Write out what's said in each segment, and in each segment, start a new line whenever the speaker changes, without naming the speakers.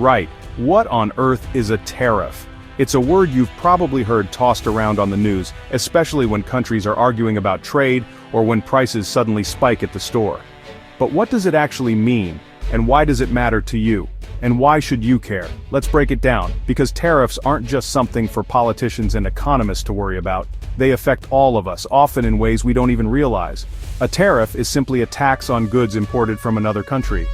Right, what on earth is a tariff? It's a word you've probably heard tossed around on the news, especially when countries are arguing about trade or when prices suddenly spike at the store. But what does it actually mean, and why does it matter to you? And why should you care? Let's break it down, because tariffs aren't just something for politicians and economists to worry about. They affect all of us, often in ways we don't even realize. A tariff is simply a tax on goods imported from another country.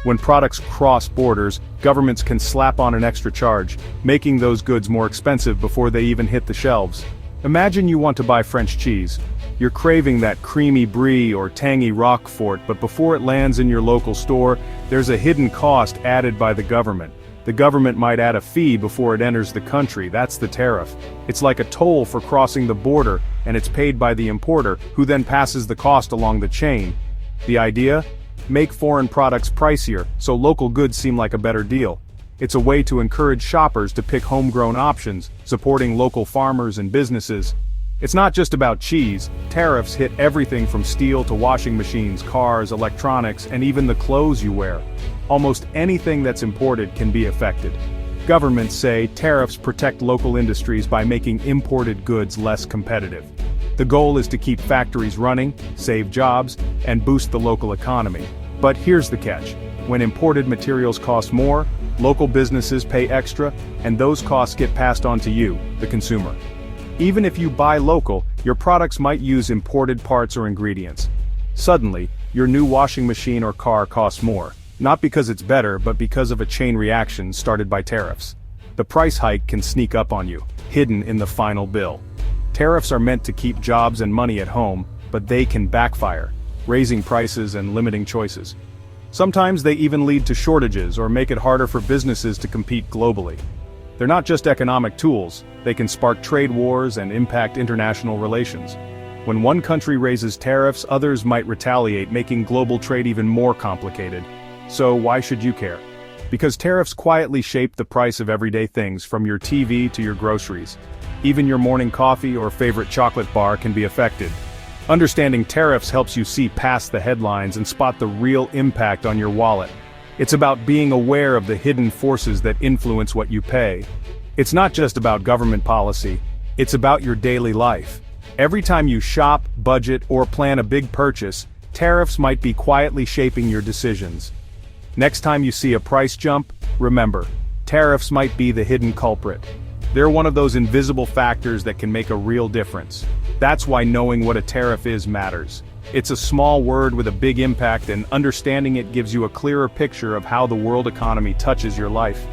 When products cross borders, governments can slap on an extra charge, making those goods more expensive before they even hit the shelves. Imagine you want to buy French cheese. You're craving that creamy brie or tangy Roquefort, but before it lands in your local store, there's a hidden cost added by the government. The government might add a fee before it enters the country. That's the tariff. It's like a toll for crossing the border, and it's paid by the importer, who then passes the cost along the chain. The idea? Make foreign products pricier, so local goods seem like a better deal. It's a way to encourage shoppers to pick homegrown options, supporting local farmers and businesses. It's not just about cheese. Tariffs hit everything from steel to washing machines, cars, electronics, and even the clothes you wear. Almost anything that's imported can be affected. Governments say tariffs protect local industries by making imported goods less competitive. The goal is to keep factories running, save jobs, and boost the local economy. But here's the catch. When imported materials cost more, local businesses pay extra, and those costs get passed on to you, the consumer. Even if you buy local, your products might use imported parts or ingredients. Suddenly, your new washing machine or car costs more, not because it's better, but because of a chain reaction started by tariffs. The price hike can sneak up on you, hidden in the final bill. Tariffs are meant to keep jobs and money at home, but they can backfire, raising prices and limiting choices. Sometimes they even lead to shortages or make it harder for businesses to compete globally. They're not just economic tools, they can spark trade wars and impact international relations. When one country raises tariffs, others might retaliate, making global trade even more complicated. So why should you care? Because tariffs quietly shape the price of everyday things, from your TV to your groceries. Even your morning coffee or favorite chocolate bar can be affected. Understanding tariffs helps you see past the headlines and spot the real impact on your wallet. It's about being aware of the hidden forces that influence what you pay. It's not just about government policy, it's about your daily life. Every time you shop, budget, or plan a big purchase, tariffs might be quietly shaping your decisions. Next time you see a price jump, remember, tariffs might be the hidden culprit. They're one of those invisible factors that can make a real difference. That's why knowing what a tariff is matters. It's a small word with a big impact, and understanding it gives you a clearer picture of how the world economy touches your life.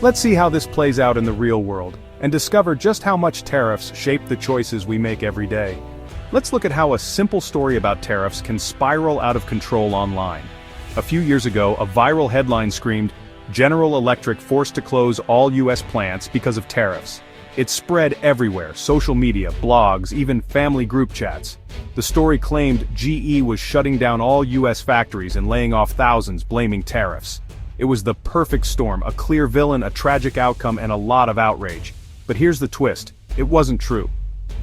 Let's see how this plays out in the real world, and discover just how much tariffs shape the choices we make every day. Let's look at how a simple story about tariffs can spiral out of control online. A few years ago, a viral headline screamed, "General Electric forced to close all US plants because of tariffs." It spread everywhere: social media, blogs, even family group chats. The story claimed GE was shutting down all US factories and laying off thousands, blaming tariffs. It was the perfect storm, a clear villain, a tragic outcome, and a lot of outrage. But here's the twist: it wasn't true.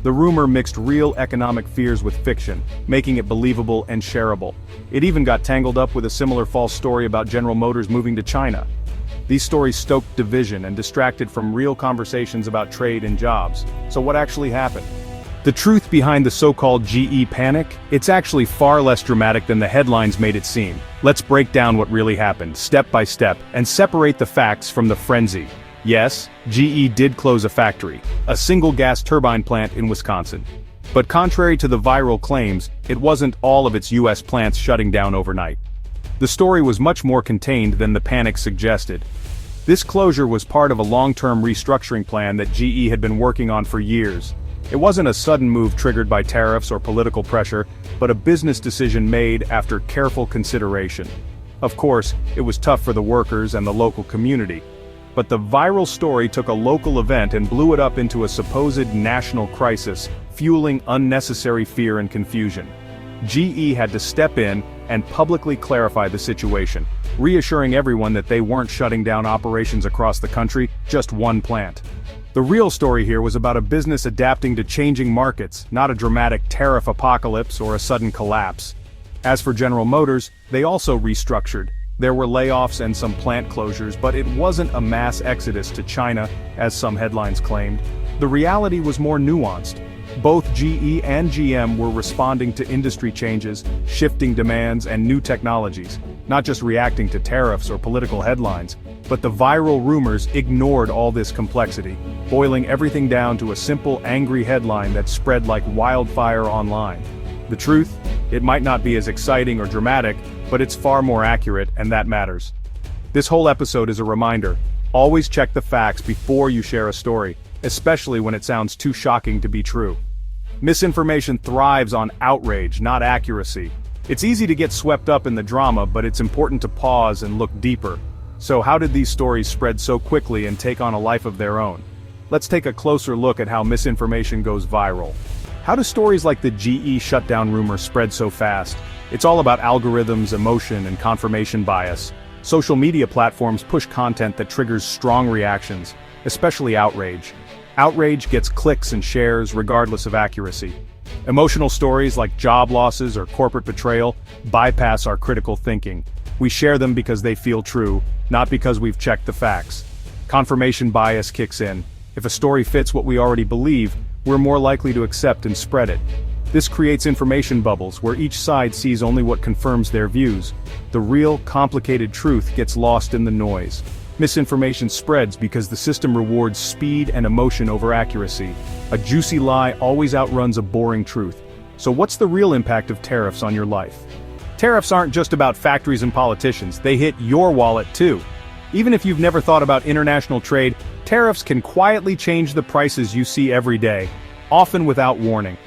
The rumor mixed real economic fears with fiction, making it believable and shareable. It even got tangled up with a similar false story about General Motors moving to China. These stories stoked division and distracted from real conversations about trade and jobs. So what actually happened? The truth behind the so-called GE panic? It's actually far less dramatic than the headlines made it seem. Let's break down what really happened, step by step, and separate the facts from the frenzy. Yes, GE did close a factory, a single gas turbine plant in Wisconsin. But contrary to the viral claims, it wasn't all of its US plants shutting down overnight. The story was much more contained than the panic suggested. This closure was part of a long-term restructuring plan that GE had been working on for years. It wasn't a sudden move triggered by tariffs or political pressure, but a business decision made after careful consideration. Of course, it was tough for the workers and the local community. But the viral story took a local event and blew it up into a supposed national crisis, fueling unnecessary fear and confusion. GE had to step in and publicly clarify the situation, reassuring everyone that they weren't shutting down operations across the country, just one plant. The real story here was about a business adapting to changing markets, not a dramatic tariff apocalypse or a sudden collapse. As for General Motors, they also restructured. There were layoffs and some plant closures, but it wasn't a mass exodus to China, as some headlines claimed. The reality was more nuanced. Both GE and GM were responding to industry changes, shifting demands, and new technologies, not just reacting to tariffs or political headlines. But the viral rumors ignored all this complexity, boiling everything down to a simple, angry headline that spread like wildfire online. The truth? It might not be as exciting or dramatic, but it's far more accurate, and that matters. This whole episode is a reminder: always check the facts before you share a story, especially when it sounds too shocking to be true. Misinformation thrives on outrage, not accuracy. It's easy to get swept up in the drama, but it's important to pause and look deeper. So how did these stories spread so quickly and take on a life of their own? Let's take a closer look at how misinformation goes viral. How do stories like the GE shutdown rumor spread so fast? It's all about algorithms, emotion, and confirmation bias. Social media platforms push content that triggers strong reactions, especially outrage. Outrage gets clicks and shares regardless of accuracy. Emotional stories like job losses or corporate betrayal bypass our critical thinking. We share them because they feel true, not because we've checked the facts. Confirmation bias kicks in. If a story fits what we already believe, we're more likely to accept and spread it. This creates information bubbles where each side sees only what confirms their views. The real, complicated truth gets lost in the noise. Misinformation spreads because the system rewards speed and emotion over accuracy. A juicy lie always outruns a boring truth. So what's the real impact of tariffs on your life? Tariffs aren't just about factories and politicians, they hit your wallet too. Even if you've never thought about international trade, tariffs can quietly change the prices you see every day, often without warning.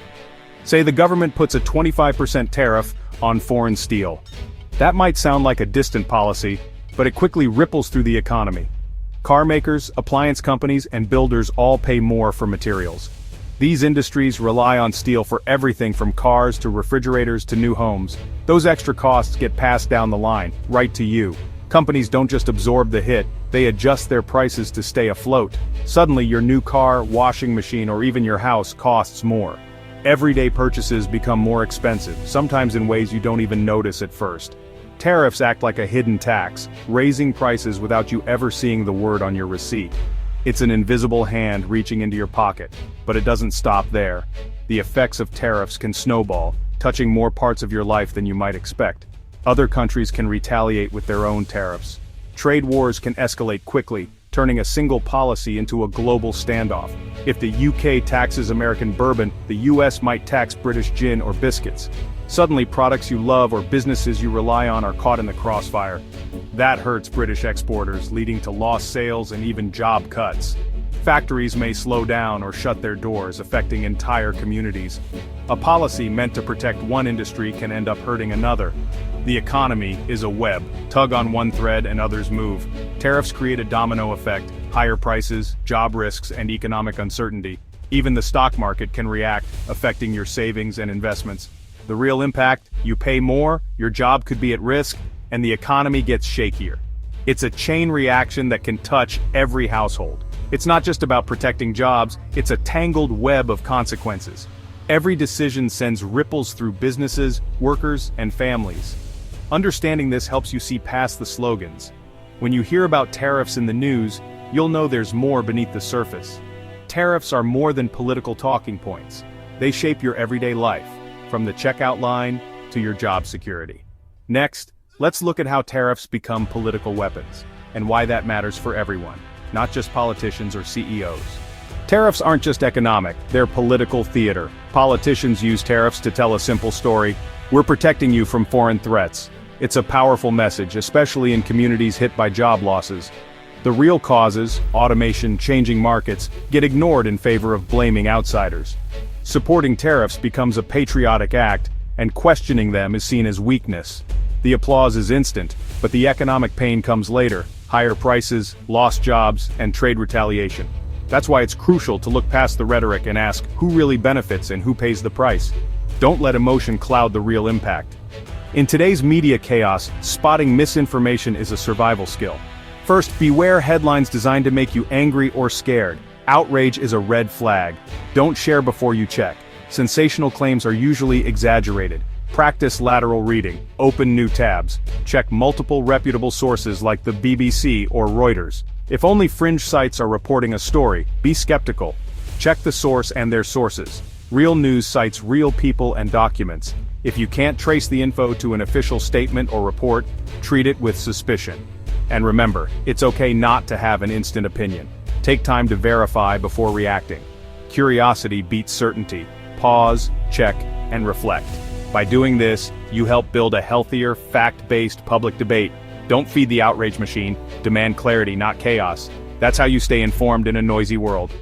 Say the government puts a 25% tariff on foreign steel. That might sound like a distant policy, but it quickly ripples through the economy. Car makers, appliance companies, and builders all pay more for materials. These industries rely on steel for everything from cars to refrigerators to new homes. Those extra costs get passed down the line, right to you. Companies don't just absorb the hit, they adjust their prices to stay afloat. Suddenly your new car, washing machine, or even your house costs more. Everyday purchases become more expensive, sometimes in ways you don't even notice at first. Tariffs act like a hidden tax, raising prices without you ever seeing the word on your receipt. It's an invisible hand reaching into your pocket, but it doesn't stop there. The effects of tariffs can snowball, touching more parts of your life than you might expect. Other countries can retaliate with their own tariffs. Trade wars can escalate quickly, turning a single policy into a global standoff. If the UK taxes American bourbon, the US might tax British gin or biscuits. Suddenly products you love or businesses you rely on are caught in the crossfire. That hurts British exporters, leading to lost sales and even job cuts. Factories may slow down or shut their doors, affecting entire communities. A policy meant to protect one industry can end up hurting another. The economy is a web. Tug on one thread and others move. Tariffs create a domino effect: higher prices, job risks, and economic uncertainty. Even the stock market can react, affecting your savings and investments. The real impact: you pay more, your job could be at risk, and the economy gets shakier. It's a chain reaction that can touch every household. It's not just about protecting jobs, it's a tangled web of consequences. Every decision sends ripples through businesses, workers, and families. Understanding this helps you see past the slogans. When you hear about tariffs in the news, you'll know there's more beneath the surface. Tariffs are more than political talking points. They shape your everyday life, from the checkout line to your job security. Next, let's look at how tariffs become political weapons, and why that matters for everyone, not just politicians or CEOs. Tariffs aren't just economic, they're political theater. Politicians use tariffs to tell a simple story: we're protecting you from foreign threats. It's a powerful message, especially in communities hit by job losses. The real causes, automation, changing markets, get ignored in favor of blaming outsiders. Supporting tariffs becomes a patriotic act, and questioning them is seen as weakness. The applause is instant, but the economic pain comes later: higher prices, lost jobs, and trade retaliation. That's why it's crucial to look past the rhetoric and ask who really benefits and who pays the price. Don't let emotion cloud the real impact. In today's media chaos, spotting misinformation is a survival skill. First, beware headlines designed to make you angry or scared. Outrage is a red flag. Don't share before you check. Sensational claims are usually exaggerated. Practice lateral reading. Open new tabs. Check multiple reputable sources like the BBC or Reuters. If only fringe sites are reporting a story, be skeptical. Check the source and their sources. Real news cites real people and documents. If you can't trace the info to an official statement or report, treat it with suspicion. And remember, it's okay not to have an instant opinion. Take time to verify before reacting. Curiosity beats certainty. Pause, check, and reflect. By doing this, you help build a healthier, fact-based public debate. Don't feed the outrage machine. Demand clarity, not chaos. That's how you stay informed in a noisy world.